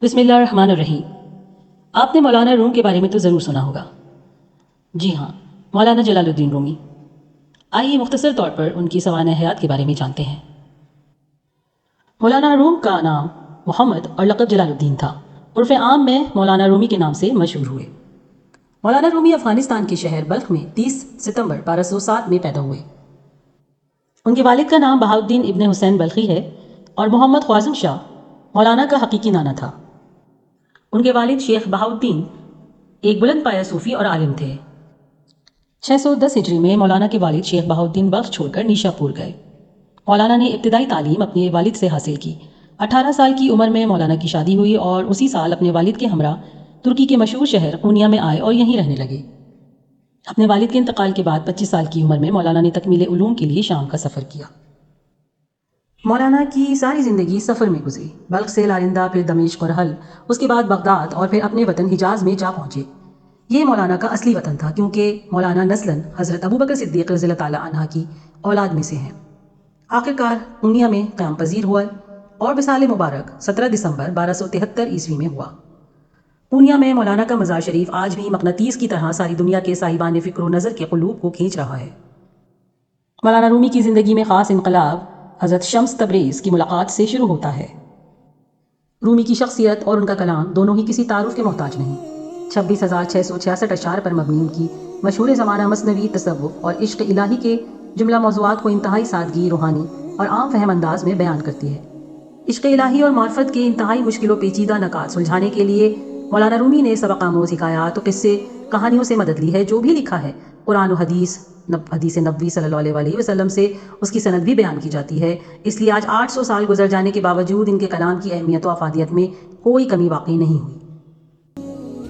بسم اللہ الرحمن الرحیم۔ آپ نے مولانا روم کے بارے میں تو ضرور سنا ہوگا۔ جی ہاں، مولانا جلال الدین رومی۔ آئیے مختصر طور پر ان کی سوانح حیات کے بارے میں جانتے ہیں۔ مولانا روم کا نام محمد اور لقب جلال الدین تھا۔ عرف عام میں مولانا رومی کے نام سے مشہور ہوئے۔ مولانا رومی افغانستان کے شہر بلخ میں 30 ستمبر 1207 میں پیدا ہوئے۔ ان کے والد کا نام بہاؤالدین ابن حسین بلخی ہے اور محمد خوازم شاہ مولانا کا حقیقی نانا تھا۔ ان کے والد شیخ بہاؤالدین ایک بلند پایہ صوفی اور عالم تھے۔ 610 ہجری میں مولانا کے والد شیخ بہاؤالدین بلخ چھوڑ کر نیشا پور گئے۔ مولانا نے ابتدائی تعلیم اپنے والد سے حاصل کی۔ 18 سال کی عمر میں مولانا کی شادی ہوئی اور اسی سال اپنے والد کے ہمراہ ترکی کے مشہور شہر قونیہ میں آئے اور یہیں رہنے لگے۔ اپنے والد کے انتقال کے بعد 25 سال کی عمر میں مولانا نے تکمیل علوم کے لیے شام کا سفر کیا۔ مولانا کی ساری زندگی سفر میں گزری۔ بلخ سے لارندہ، پھر دمشق اور حل، اس کے بعد بغداد اور پھر اپنے وطن حجاز میں جا پہنچے۔ یہ مولانا کا اصلی وطن تھا کیونکہ مولانا نسلاً حضرت ابوبکر صدیق رضی اللہ تعالیٰ عنہ کی اولاد میں سے ہیں۔ آخرکار قونیہ میں قیام پذیر ہوا اور وصال مبارک 17 دسمبر 1273 عیسوی میں ہوا۔ قونیہ میں مولانا کا مزار شریف آج بھی مقناطیس کی طرح ساری دنیا کے صاحبان فکر و نظر کے قلوب کو کھینچ رہا ہے۔ مولانا رومی کی زندگی میں خاص انقلاب حضرت شمس تبریز کی ملاقات سے شروع ہوتا ہے۔ رومی کی شخصیت اور ان کا کلام دونوں ہی کسی تعارف کے محتاج نہیں۔ 26,666 اشعار پر مبنی ان کی مشہور زمانہ مثنوی تصوف اور عشق الہی کے جملہ موضوعات کو انتہائی سادگی، روحانی اور عام فہم انداز میں بیان کرتی ہے۔ عشق الہی اور معرفت کے انتہائی مشکل و پیچیدہ نکات سلجھانے کے لیے مولانا رومی نے سبق آموز حکایات و قصے کہانیوں سے مدد لی ہے۔ جو بھی لکھا ہے قرآن و حدیث نبوی صلی اللہ علیہ وسلم سے اس کی سند بھی بیان کی جاتی ہے۔ اس لیے آج 800 سال گزر جانے کے باوجود ان کے کلام کی اہمیت و افادیت میں کوئی کمی واقع نہیں ہوئی۔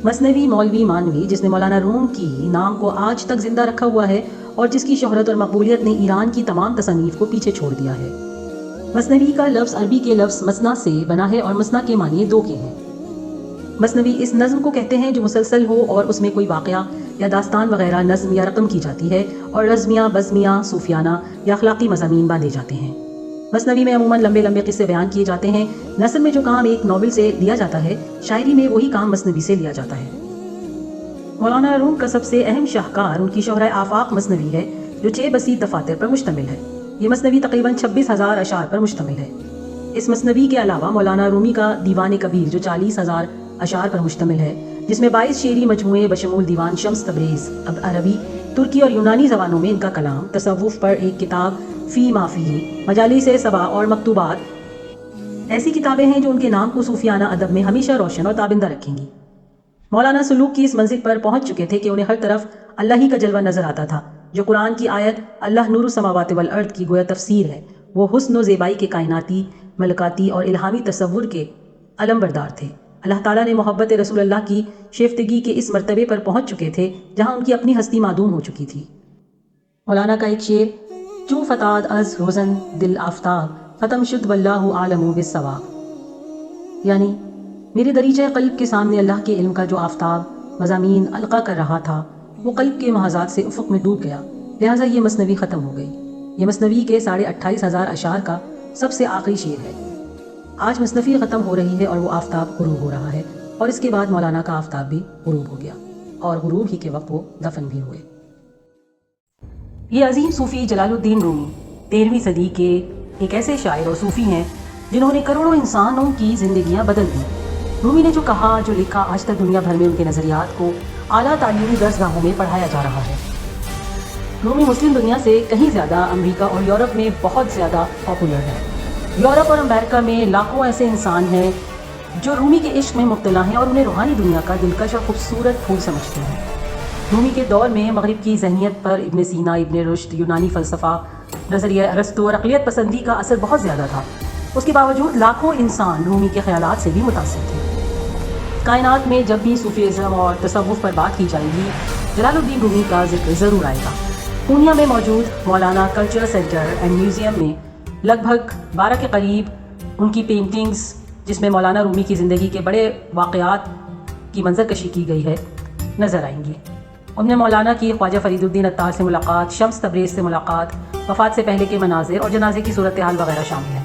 مثنوی مولوی مانوی، جس نے مولانا روم کی نام کو آج تک زندہ رکھا ہوا ہے اور جس کی شہرت اور مقبولیت نے ایران کی تمام تصانیف کو پیچھے چھوڑ دیا ہے۔ مثنوی کا لفظ عربی کے لفظ مثنا سے بنا ہے اور مثنا کے معنی دو کے ہیں۔ مثنوی اس نظم کو کہتے ہیں جو مسلسل ہو اور اس میں کوئی واقعہ یا داستان وغیرہ نظم یا رقم کی جاتی ہے اور رزمیہ، بزمیہ، صوفیانہ یا اخلاقی مضامین باندھے جاتے ہیں۔ مثنوی میں عموماً لمبے لمبے قصے بیان کیے جاتے ہیں۔ نثر میں جو کام ایک ناول سے لیا جاتا ہے، شاعری میں وہی کام مثنوی سے لیا جاتا ہے۔ مولانا روم کا سب سے اہم شاہکار ان کی شہرۂ آفاق مثنوی ہے جو 6 بسیط دفاتر پر مشتمل ہے۔ یہ مثنوی تقریباً 26,000 اشعار پر مشتمل ہے۔ اس مثنوی کے علاوہ مولانا رومی کا دیوان کبیر جو 40,000 اشعار پر مشتمل ہے، جس میں 22 شعری مجموعے بشمول دیوان شمس تبریز، اب عربی، ترکی اور یونانی زبانوں میں ان کا کلام، تصوف پر ایک کتاب فی ما فیہ، مجالس سبا اور مکتوبات ایسی کتابیں ہیں جو ان کے نام کو صوفیانہ ادب میں ہمیشہ روشن اور تابندہ رکھیں گی۔ مولانا سلوک کی اس منزل پر پہنچ چکے تھے کہ انہیں ہر طرف اللہ ہی کا جلوہ نظر آتا تھا۔ جو قرآن کی آیت اللہ نور السماوات والارض کی گویا تفسیر ہے، وہ حسن و زیبائی کے کائناتی، ملکاتی اور الہامی تصور کے علم بردار تھے۔ اللہ تعالیٰ نے محبت رسول اللہ کی شیفتگی کے اس مرتبے پر پہنچ چکے تھے جہاں ان کی اپنی ہستی معدوم ہو چکی تھی۔ مولانا کا ایک شعر چوں فتاد از روزن دل آفتاب ختم شد واللہ عالم بالصواب، یعنی میرے دریچہ قلب کے سامنے اللہ کے علم کا جو آفتاب مضامین القا کر رہا تھا وہ قلب کے محاذات سے افق میں ڈوب گیا، لہٰذا یہ مثنوی ختم ہو گئی۔ یہ مثنوی کے 28,500 اشعار کا سب سے آخری شعر ہے۔ آج مثنوی ختم ہو رہی ہے اور وہ آفتاب غروب ہو رہا ہے، اور اس کے بعد مولانا کا آفتاب بھی غروب ہو گیا اور غروب ہی کے وقت وہ دفن بھی ہوئے۔ یہ عظیم صوفی جلال الدین رومی 13ویں صدی کے ایک ایسے شاعر اور صوفی ہیں جنہوں نے کروڑوں انسانوں کی زندگیاں بدل دیں۔ رومی نے جو کہا، جو لکھا، آج تک دنیا بھر میں ان کے نظریات کو اعلیٰ تعلیمی درسگاہوں میں پڑھایا جا رہا ہے۔ رومی مسلم دنیا سے کہیں زیادہ امریکہ اور یورپ میں بہت زیادہ پاپولر ہے۔ یورپ اور امریکہ میں لاکھوں ایسے انسان ہیں جو رومی کے عشق میں مبتلا ہیں اور انہیں روحانی دنیا کا دلکش اور خوبصورت پھول سمجھتے ہیں۔ رومی کے دور میں مغرب کی ذہنیت پر ابن سینا، ابن رشد، یونانی فلسفہ، نظریہ ارسطو اور عقلیت پسندی کا اثر بہت زیادہ تھا۔ اس کے باوجود لاکھوں انسان رومی کے خیالات سے بھی متاثر تھے۔ کائنات میں جب بھی صوفیزم اور تصوف پر بات کی جائے گی، جلال الدین رومی کا ذکر ضرور آئے گا۔ قونیہ میں موجود مولانا کلچرل سینٹر اینڈ میوزیم میں لگ بھگ 12 کے قریب ان کی پینٹنگز، جس میں مولانا رومی کی زندگی کے بڑے واقعات کی منظر کشی کی گئی ہے، نظر آئیں گی۔ ان میں مولانا کی خواجہ فرید الدین عطار سے ملاقات، شمس تبریز سے ملاقات، وفات سے پہلے کے مناظر اور جنازے کی صورتحال وغیرہ شامل ہیں۔